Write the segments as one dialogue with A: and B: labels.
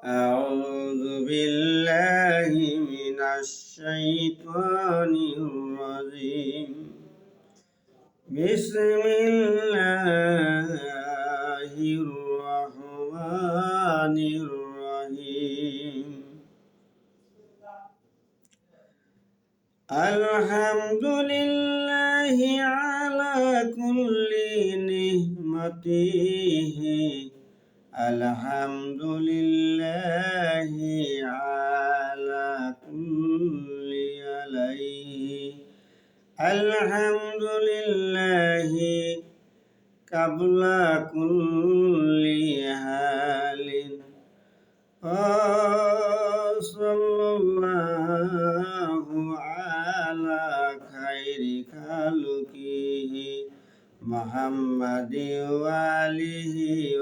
A: أعوذ بالله من الشيطان الرجيم بسم الله الرحمن الرحيم الحمد لله على كل نعمته الحمد لله على كل عليه الحمد لله قبل كل حال صلى الله على خير خلقه محمد وآله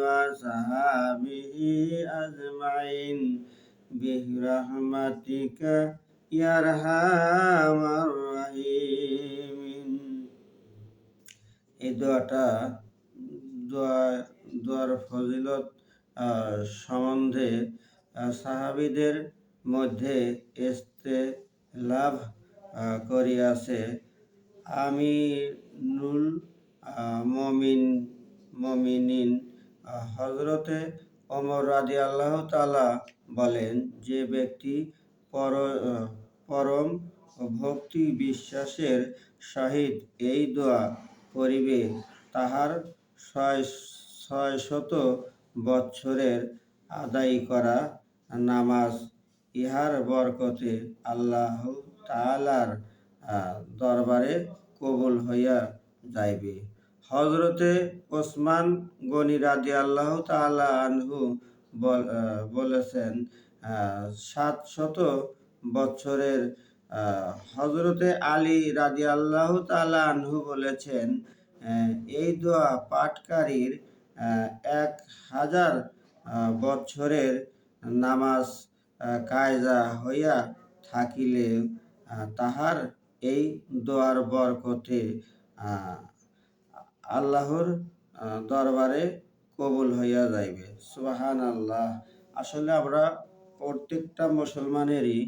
A: وصحبه أجمعين برحمتك يا أرحم الراحمين। এই দোয়ার ফজিলত সম্বন্ধে সাহাবীদের মধ্যে ইখতিলাফ করিয়াছে। আমিরুল মুমিনিন হযরতে ওমর রাদিয়াল্লাহু তাআলা বলেন, যে ব্যক্তি পরম ভক্তি বিশ্বাসের সহিত এই দোয়া করিবে, তাহার 600 বৎসরের আদায় করা নামাজ ইহার বরকতে আল্লাহ তাআলার দরবারে কবুল হইয়া যাইবে। হযরতে ওসমান গনি রাদিয়াল্লাহু তাআলা আনহু বলেছেন 700 বৎসরের। হযরতে আলী রাদিয়াল্লাহু তাআলা আনহু বলেছেন, এই দোয়া পাঠকারীর 1000 বৎসরের নামাজ কায়জা হইয়া থাকিলে তাহার এই দোয়ার বরকতে আল্লাহর দরবারে কবুল হইয়া যাইবে। সুবহানাল্লাহ। আসলে আমরা প্রত্যেকটা মুসলমানেরই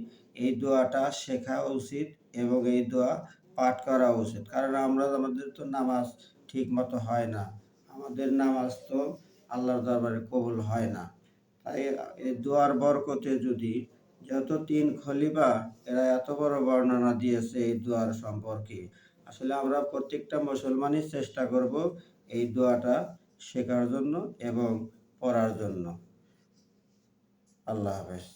A: এই দোয়াটা শেখা উচিত এবং এই দোয়া পাঠ করা উচিত, কারণ আমাদের তো নামাজ ঠিক মতো হয় না, আমাদের নামাজ তো আল্লাহর দরবারে কবুল হয় না। তাই এই দোয়ার বরকতে যেহেতু 3 খলিফা এরা এত বড় বর্ণনা দিয়েছে এই দোয়ার সম্পর্কে, আসলে আমরা প্রত্যেকটা মুসলমানই চেষ্টা করব এই দোয়াটা শেখার জন্য এবং পড়ার জন্য। আল্লাহ হাফেজ।